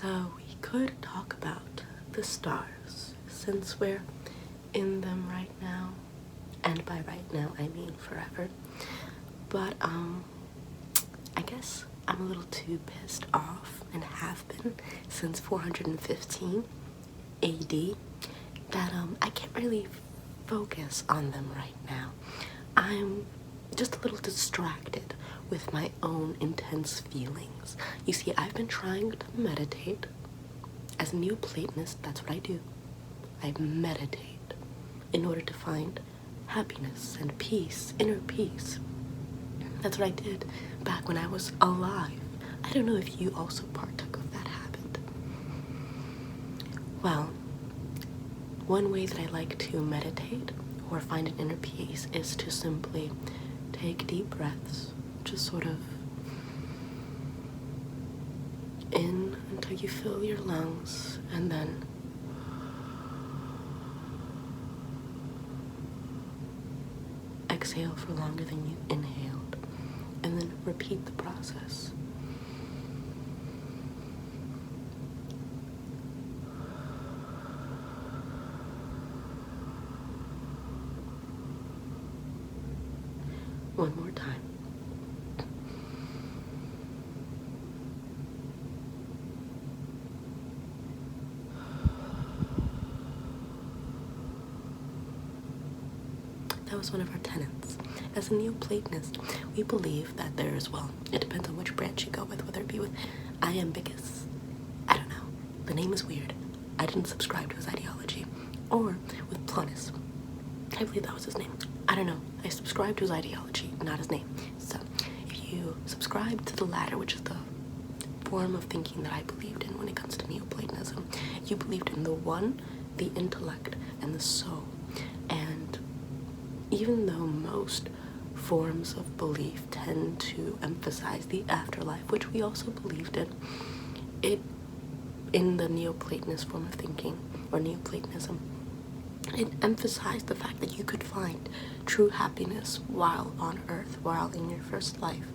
So we could talk about the stars since we're in them right now. And by right now, I mean forever. But, I guess I'm a little too pissed off and have been since 415 AD that, I can't really focus on them right now. I'm just a little distracted with my own intense feelings. You see, I've been trying to meditate. As a Neoplatonist, that's what I do. I meditate in order to find happiness and peace, inner peace. That's what I did back when I was alive. I don't know if you also partook of that habit. Well, one way that I like to meditate or find an inner peace is to simply take deep breaths, just sort of in until you fill your lungs, and then exhale for longer than you inhaled, and then repeat the process. One more time. That was one of our tenets. As a Neoplatonist, we believe that there's, well, it depends on which branch you go with, whether it be with Iamblichus, I don't know, the name is weird, I didn't subscribe to his ideology, or with Plunus, I believe that was his name, I don't know, I subscribed to his ideology, not his name. So, if you subscribe to the latter, which is the form of thinking that I believed in when it comes to Neoplatonism, you believed in the one, the intellect, and the soul. And even though most forms of belief tend to emphasize the afterlife, which we also believed in the Neoplatonist form of thinking, or Neoplatonism, it emphasized the fact that you could find true happiness while on earth, while in your first life,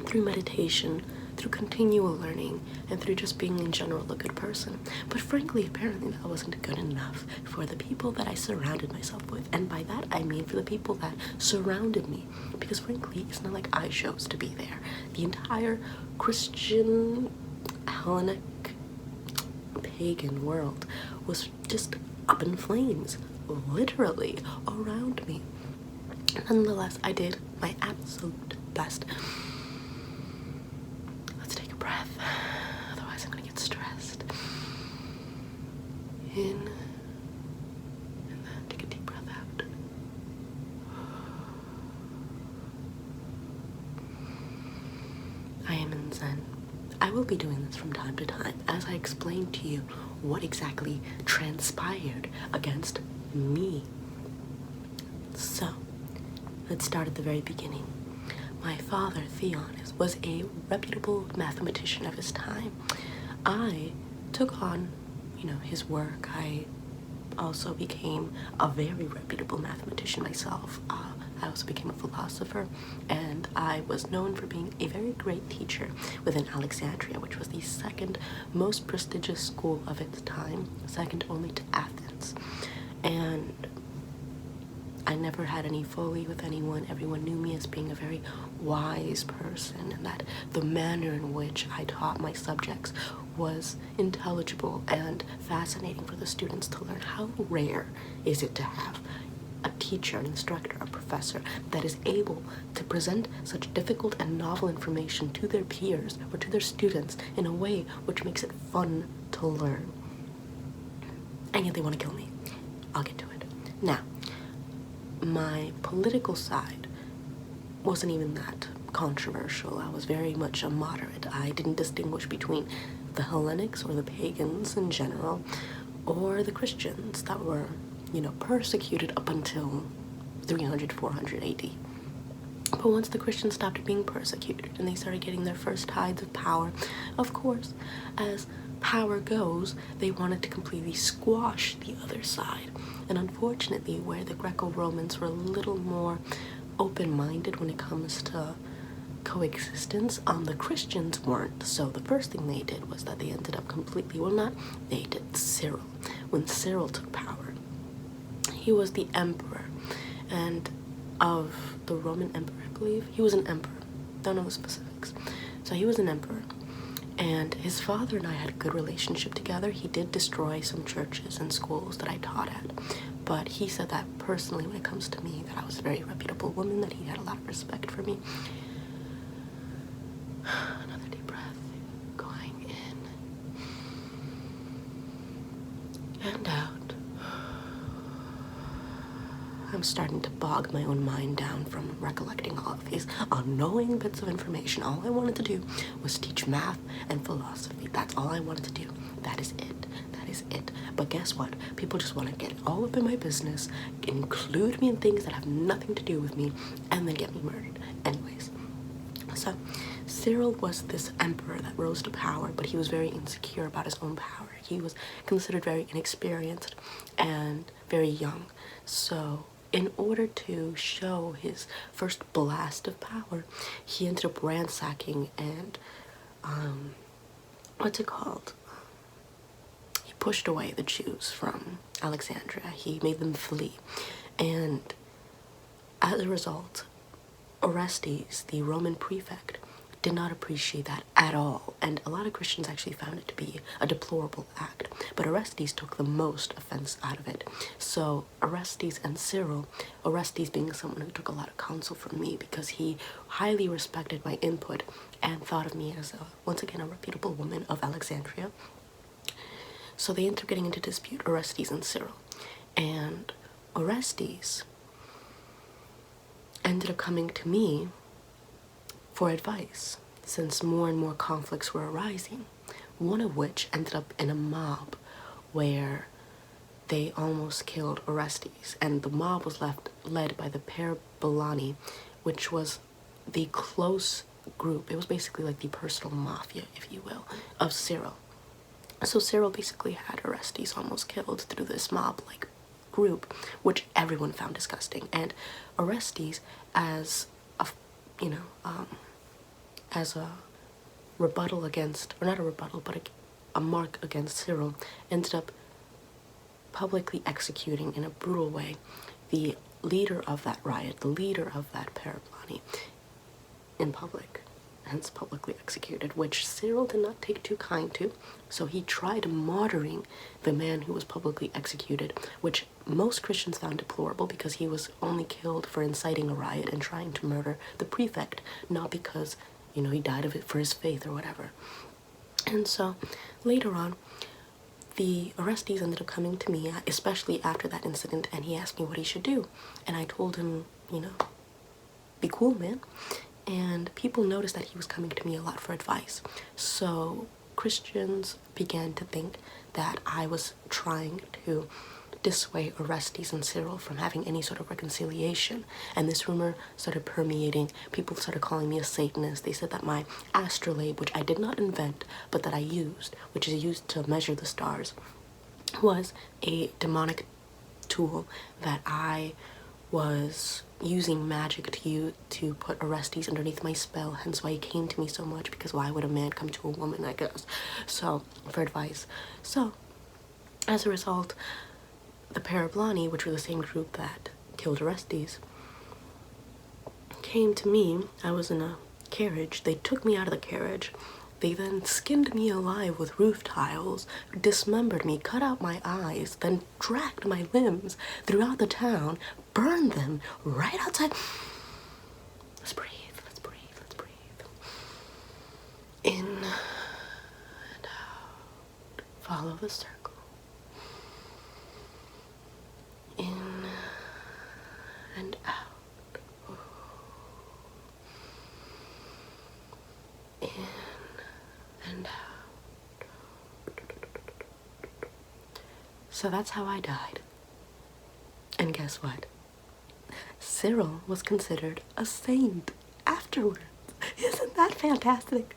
through meditation, through continual learning, and through just being in general a good person. But frankly, apparently that wasn't good enough for the people that I surrounded myself with. And by that I mean for the people that surrounded me. Because frankly, it's not like I chose to be there. The entire Christian, Hellenic, pagan world was just up in flames, literally, around me. Nonetheless, I did my absolute best. Let's take a breath, otherwise I'm gonna get stressed. In, and then take a deep breath out. I am in Zen. I will be doing this from time to time as I explain to you what exactly transpired against me. So, let's start at the very beginning. My father, Theon, was a reputable mathematician of his time. I took on, his work. I also became a very reputable mathematician myself. I also became a philosopher, and I was known for being a very great teacher within Alexandria, which was the second most prestigious school of its time, second only to Athens. And I never had any folly with anyone. Everyone knew me as being a very wise person, and that the manner in which I taught my subjects was intelligible and fascinating for the students to learn. How rare is it to have a teacher, an instructor, a professor that is able to present such difficult and novel information to their peers or to their students in a way which makes it fun to learn. And yet they want to kill me. I'll get to it. Now, my political side wasn't even that controversial. I was very much a moderate. I didn't distinguish between the Hellenics or the pagans in general, or the Christians that were persecuted up until 300, 400 AD. But once the Christians stopped being persecuted and they started getting their first tides of power, of course, as power goes, they wanted to completely squash the other side. And unfortunately, where the Greco-Romans were a little more open-minded when it comes to coexistence. The Christians weren't. So the first thing they did was that they ended up completely, well, not they did, Cyril. When Cyril took power, he was the emperor, and of the Roman emperor, I believe. He was an emperor. Don't know the specifics. So he was an emperor, and his father and I had a good relationship together. He did destroy some churches and schools that I taught at, but he said that personally, when it comes to me, that I was a very reputable woman, that he had a lot of respect for me. Another deep breath, going in and out. I'm starting to bog my own mind down from recollecting all of these unknowing bits of information. All I wanted to do was teach math and philosophy. That's all I wanted to do. That is it. That is it. But guess what? People just want to get all up in my business, include me in things that have nothing to do with me, and then get me murdered. Anyways, so Cyril was this emperor that rose to power, but he was very insecure about his own power. He was considered very inexperienced and very young. So in order to show his first blast of power, he ended up ransacking and, what's it called? He pushed away the Jews from Alexandria. He made them flee. And as a result, Orestes, the Roman prefect, did not appreciate that at all, and a lot of Christians actually found it to be a deplorable act, but Orestes took the most offense out of it. So Orestes and Cyril, Orestes being someone who took a lot of counsel from me because he highly respected my input and thought of me as, once again, a reputable woman of Alexandria. So they ended up getting into dispute, Orestes and Cyril, and Orestes ended up coming to me for advice, since more and more conflicts were arising, one of which ended up in a mob where they almost killed Orestes, and the mob was led by the Parabolani, which was the close group. It was basically like the personal mafia, if you will, of Cyril. So Cyril basically had Orestes almost killed through this mob-like group, which everyone found disgusting, and Orestes, as a, as a rebuttal against, or not a rebuttal, but a mark against Cyril, ended up publicly executing in a brutal way the leader of that riot, the leader of that Parabolani, in public, hence publicly executed, which Cyril did not take too kind to. So he tried martyring the man who was publicly executed, which most Christians found deplorable because he was only killed for inciting a riot and trying to murder the prefect, not because he died of it for his faith or whatever. And so later on, the Orestes ended up coming to me, especially after that incident, and he asked me what he should do. And I told him, be cool, man. And people noticed that he was coming to me a lot for advice. So Christians began to think that I was trying to dissuade Orestes and Cyril from having any sort of reconciliation, and this rumor started permeating. People started calling me a Satanist. They said that my astrolabe, which I did not invent but that I used, which is used to measure the stars, was a demonic tool that I was using magic to put Orestes underneath my spell, hence why he came to me so much, because why would a man come to a woman, I guess, so for advice. So as a result, the Parabolani, which were the same group that killed Orestes, came to me. I was in a carriage. They took me out of the carriage. They then skinned me alive with roof tiles, dismembered me, cut out my eyes, then dragged my limbs throughout the town, burned them right outside. Let's breathe, let's breathe, let's breathe. In and out. Follow the circle. In and out. In and out. So that's how I died. And guess what? Cyril was considered a saint afterwards. Isn't that fantastic?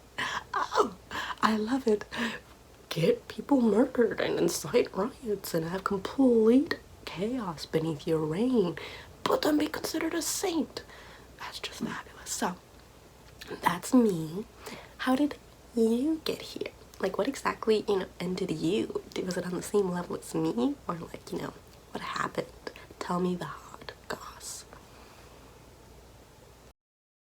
Oh, I love it. Get people murdered and incite riots and have complete chaos beneath your reign, but then be considered a saint. That's just fabulous. So That's me. How did you get here? Like, what exactly, ended you? Was it on the same level as me? Or, like, what happened? Tell me the